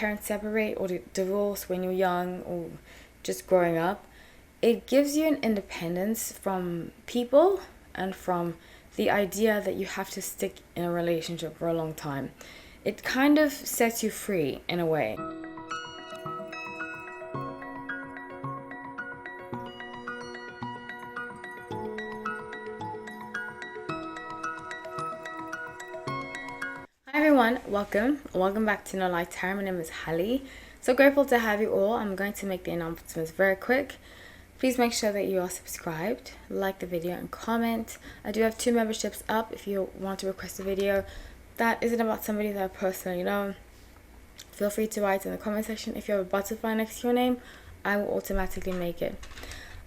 parents separate or divorce when you're young or just growing up, it gives you an independence from people and from the idea that you have to stick in a relationship for a long time. It kind of sets you free in a way. Hi everyone, welcome back to No Light Tarot. My name is Hallie. So grateful to have you all. I'm going to make the announcements very quick. Please make sure that you are subscribed, like the video, and comment. I do have 2 memberships up if you want to request a video that isn't about somebody that I personally know. Feel free to write in the comment section. If you have a butterfly next to your name, I will automatically make it.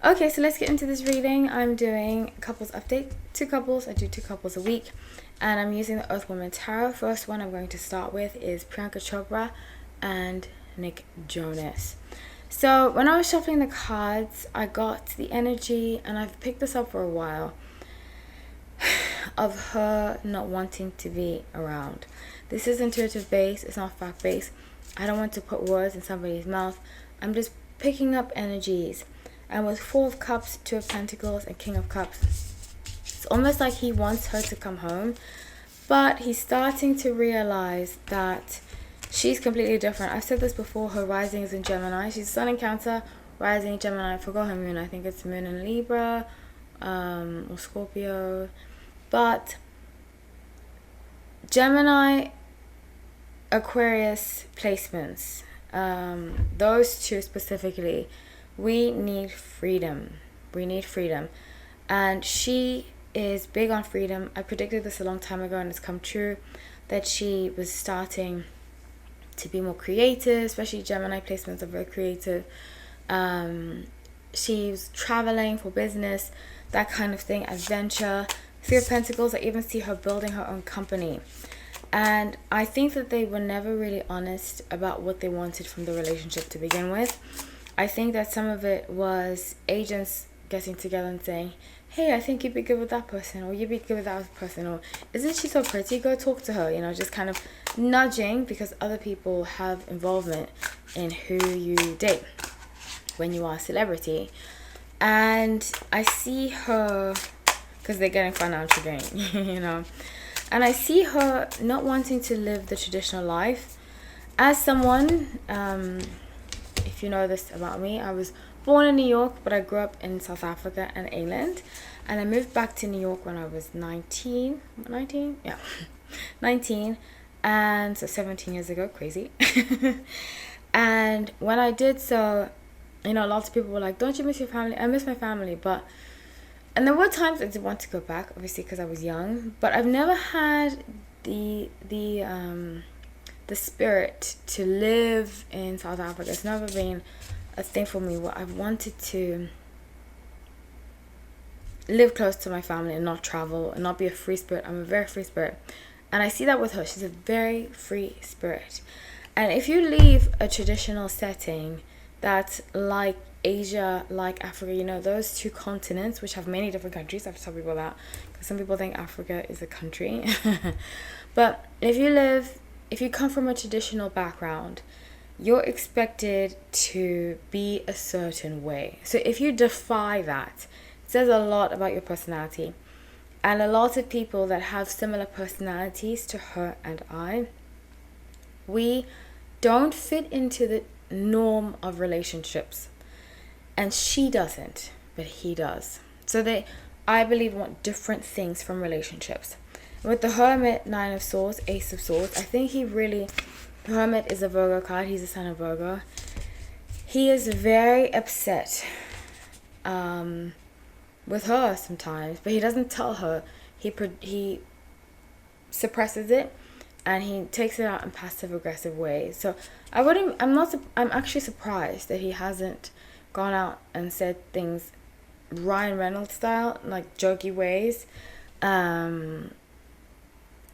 Okay, so let's get into this reading. I'm doing couples update, 2 couples. I do 2 couples a week, and I'm using the Earth Woman Tarot. First one I'm going to start with is Priyanka Chopra and Nick Jonas. So when I was shuffling the cards, I got the energy, and I've picked this up for a while, of her not wanting to be around. This is intuitive based, it's not fact based. I don't want to put words in somebody's mouth. I'm just picking up energies. And with 4 of Cups, 2 of Pentacles, and King of Cups, it's almost like he wants her to come home, but he's starting to realize that she's completely different. I've said this before, her rising is in Gemini. She's Sun in Cancer, rising in Gemini. I forgot her moon. I think it's moon in Libra or Scorpio. But Gemini, Aquarius placements, those 2 specifically, we need freedom. We need freedom. And she is big on freedom. I predicted this a long time ago and it's come true, that she was starting to be more creative, especially Gemini placements are very creative. She's traveling for business, that kind of thing, adventure. 3 of Pentacles, I even see her building her own company. And I think that they were never really honest about what they wanted from the relationship to begin with. I think that some of it was agents getting together and saying, hey, I think you'd be good with that person, or you'd be good with that person, or isn't she so pretty, go talk to her, just kind of nudging, because other people have involvement in who you date when you are a celebrity. And I see her, because they're getting financial gain, and I see her not wanting to live the traditional life. As someone, if you know this about me, I was born in New York, but I grew up in South Africa and England, and I moved back to New York when I was 19, yeah, 19, and so 17 years ago, crazy. And when I did so, lots of people were like, don't you miss your family? I miss my family, and there were times I did want to go back, obviously, because I was young, but I've never had the spirit to live in South Africa. It's never been a thing for me where I've wanted to live close to my family and not travel and not be a free spirit. I'm a very free spirit. And I see that with her. She's a very free spirit. And if you leave a traditional setting that's like Asia, like Africa, those 2 continents, which have many different countries, I have to tell people that, because some people think Africa is a country. But if you come from a traditional background, you're expected to be a certain way. So if you defy that, it says a lot about your personality. And a lot of people that have similar personalities to her and I, we don't fit into the norm of relationships. And she doesn't, but he does. So they, I believe, want different things from relationships. With the Hermit, 9 of Swords, Ace of Swords, I think the Hermit is a Virgo card. He's a son of Virgo. He is very upset with her sometimes, but he doesn't tell her. He suppresses it, and he takes it out in passive aggressive ways. So I'm actually surprised that he hasn't gone out and said things Ryan Reynolds style, like jokey ways,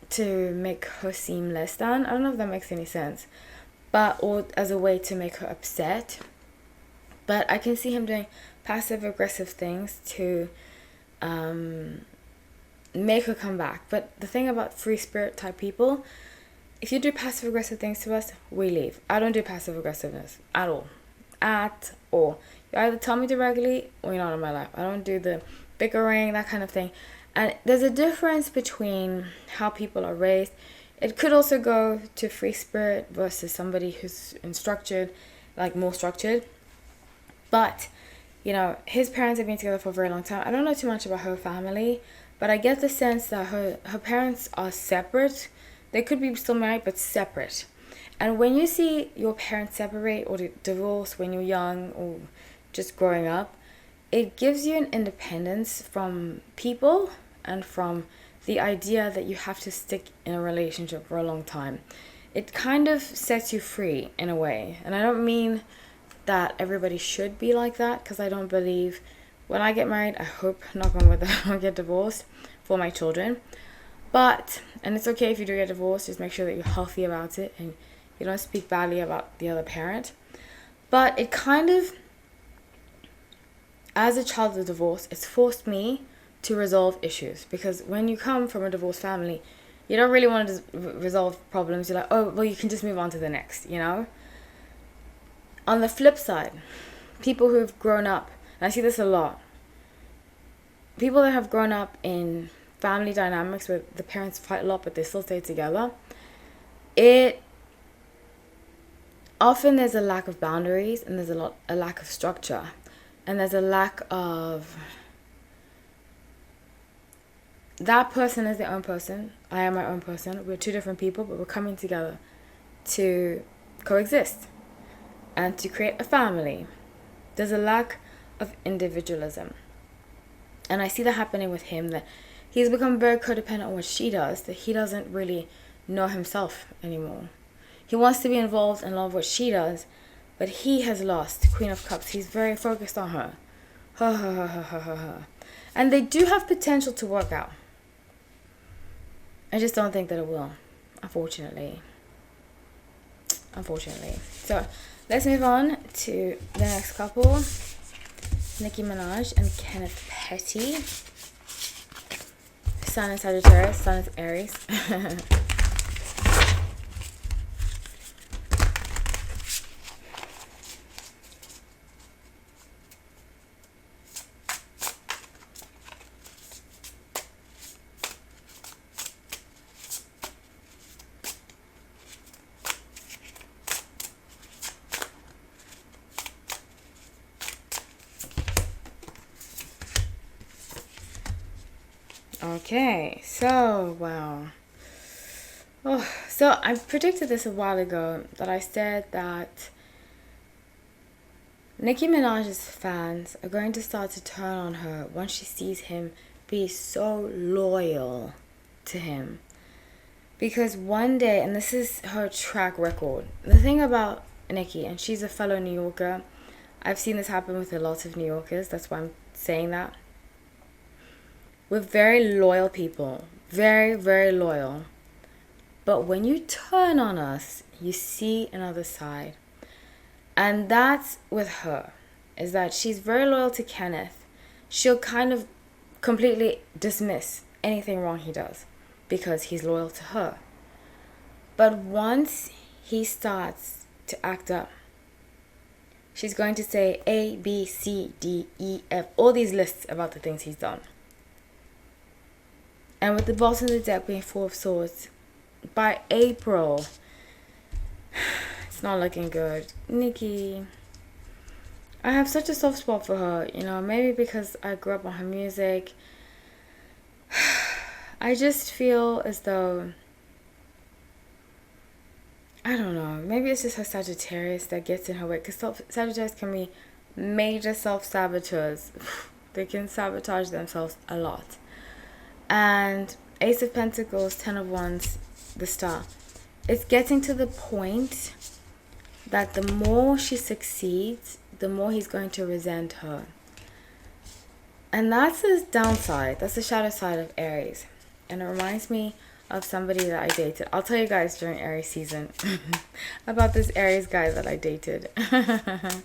to make her seem less than. I don't know if that makes any sense, or as a way to make her upset. But I can see him doing passive aggressive things to make her come back. But the thing about free spirit type people if you do passive aggressive things to us, we leave. I don't do passive aggressiveness at all. At all. You either tell me directly or you're not in my life. I don't do the bickering, that kind of thing. And there's a difference between how people are raised. It could also go to free spirit versus somebody who's structured, like more structured. But, you know, his parents have been together for a very long time. I don't know too much about her family, but I get the sense that her parents are separate. They could be still married, but separate. And when you see your parents separate or divorce when you're young or just growing up, it gives you an independence from people and from the idea that you have to stick in a relationship for a long time. It kind of sets you free in a way. And I don't mean that everybody should be like that, because I don't believe when I get married, I hope, knock on wood, that I don't get divorced for my children. But, and it's okay if you do get divorced, just make sure that you're healthy about it and you don't speak badly about the other parent. But it kind of, as a child of divorce, it's forced me to resolve issues. Because when you come from a divorced family, you don't really want to resolve problems. You're like, oh, well, you can just move on to the next, you know? On the flip side, people who have grown up, and I see this a lot, people that have grown up in family dynamics where the parents fight a lot but they still stay together, often there's a lack of boundaries and there's a lack of structure, and there's a lack of, that person is their own person, I am my own person, we're two different people, but we're coming together to coexist and to create a family. There's a lack of individualism. And I see that happening with him, that he's become very codependent on what she does, that he doesn't really know himself anymore. He wants to be involved and love what she does, but he has lost Queen of Cups. He's very focused on her. Her. And they do have potential to work out. I just don't think that it will, unfortunately. So, let's move on to the next couple. Nicki Minaj and Kenneth Petty. Sun is Sagittarius, Sun is Aries. Okay, so, wow. Oh, so I predicted this a while ago, that I said that Nicki Minaj's fans are going to start to turn on her once she sees him be so loyal to him. Because one day, and this is her track record, the thing about Nicki, and she's a fellow New Yorker, I've seen this happen with a lot of New Yorkers, that's why I'm saying that. We're very loyal people. Very, very loyal. But when you turn on us, you see another side. And that's with her. Is that she's very loyal to Kenneth. She'll kind of completely dismiss anything wrong he does, because he's loyal to her. But once he starts to act up, she's going to say A, B, C, D, E, F, all these lists about the things he's done. And with the bottom of the deck being Four of Swords, by April, it's not looking good. Nicki, I have such a soft spot for her, you know, maybe because I grew up on her music. I just feel as though, I don't know, maybe it's just her Sagittarius that gets in her way, because Sagittarius can be major self-saboteurs. They can sabotage themselves a lot. And Ace of Pentacles, Ten of Wands, the Star. It's getting to the point that the more she succeeds, the more he's going to resent her. And that's his downside. That's the shadow side of Aries. And it reminds me of somebody that I dated. I'll tell you guys during Aries season about this Aries guy that I dated. That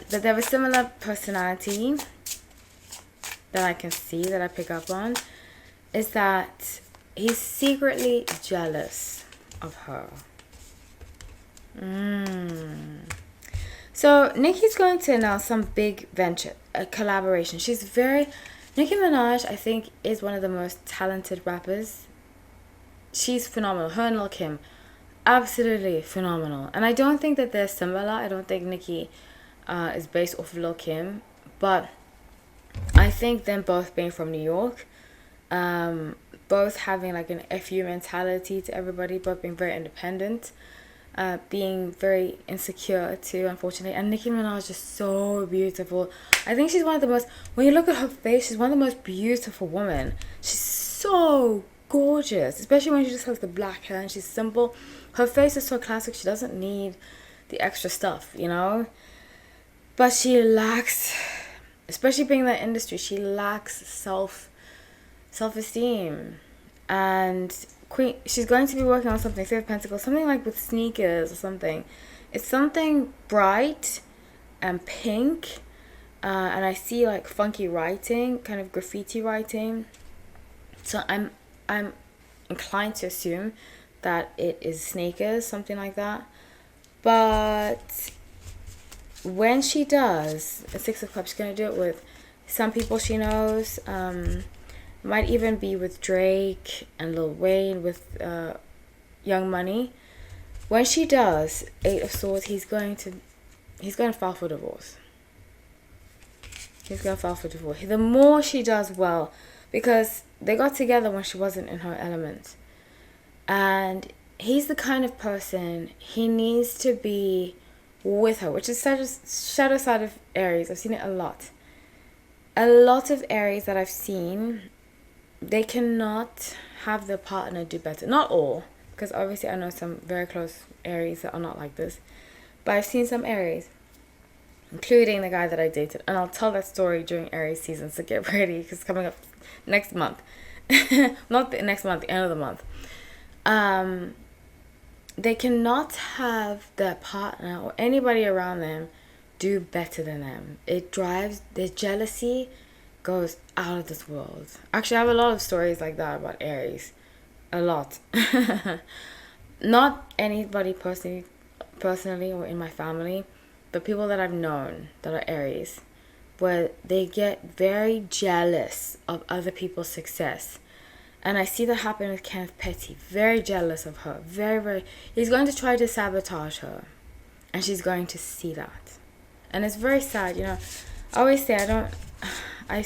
they have a similar personality that I can see, that I pick up on, is that he's secretly jealous of her. So Nicki's going to announce some big venture, a collaboration. Nicki Minaj, I think, is one of the most talented rappers. She's phenomenal. Her and Lil Kim, absolutely phenomenal. And I don't think that they're similar. I don't think Nicki is based off of Lil Kim, but I think them both being from New York, both having like an FU mentality to everybody, both being very independent, being very insecure too, unfortunately. And Nicki Minaj is so beautiful. I think she's one of the most, when you look at her face, she's one of the most beautiful women. She's so gorgeous, especially when she just has the black hair and she's simple. Her face is so classic. She doesn't need the extra stuff, you know. But she lacks, especially being in that industry, she lacks self-esteem. And she's going to be working on something, Three of Pentacles, something like with sneakers or something. It's something bright and pink, and I see like funky writing, kind of graffiti writing. So I'm inclined to assume that it is sneakers, something like that. But when she does a Six of Cups, she's gonna do it with some people she knows. Might even be with Drake and Lil Wayne, with Young Money. When she does Eight of Swords, he's going to file for divorce. He's gonna file for divorce. The more she does well, because they got together when she wasn't in her element, and he's the kind of person, he needs to be with her, which is shadow side of Aries. I've seen it a lot. A lot of Aries that I've seen, they cannot have their partner do better. Not all, because obviously I know some very close Aries that are not like this, but I've seen some Aries, including the guy that I dated, and I'll tell that story during Aries season, so get ready, because it's coming up next month. Not the next month, the end of the month. They cannot have their partner or anybody around them do better than them. It drives, their jealousy goes out of this world. Actually, I have a lot of stories like that about Aries. A lot. Not anybody personally or in my family, but people that I've known that are Aries, where they get very jealous of other people's success. And I see that happen with Kenneth Petty. Very jealous of her. Very. He's going to try to sabotage her. And she's going to see that. And it's very sad, you know. I always say I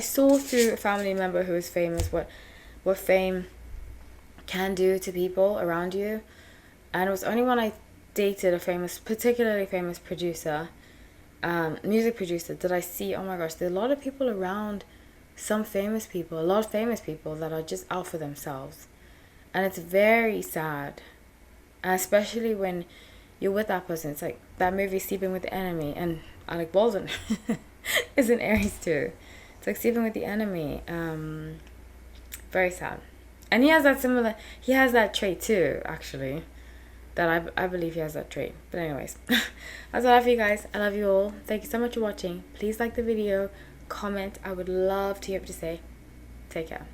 saw through a family member who is famous what fame can do to people around you. And it was only when I dated a particularly famous producer, music producer, did I see, oh my gosh, there are a lot of people around a lot of famous people that are just out for themselves. And it's very sad. And especially when you're with that person. It's like that movie Sleeping with the Enemy, and Alec Baldwin is an Aries too. It's like Sleeping with the Enemy. Very sad. And he has that trait too, actually. That I believe he has that trait. But anyways, that's all I have for you guys. I love you all. Thank you so much for watching. Please like the video, comment. I would love to hear what you say. Take care.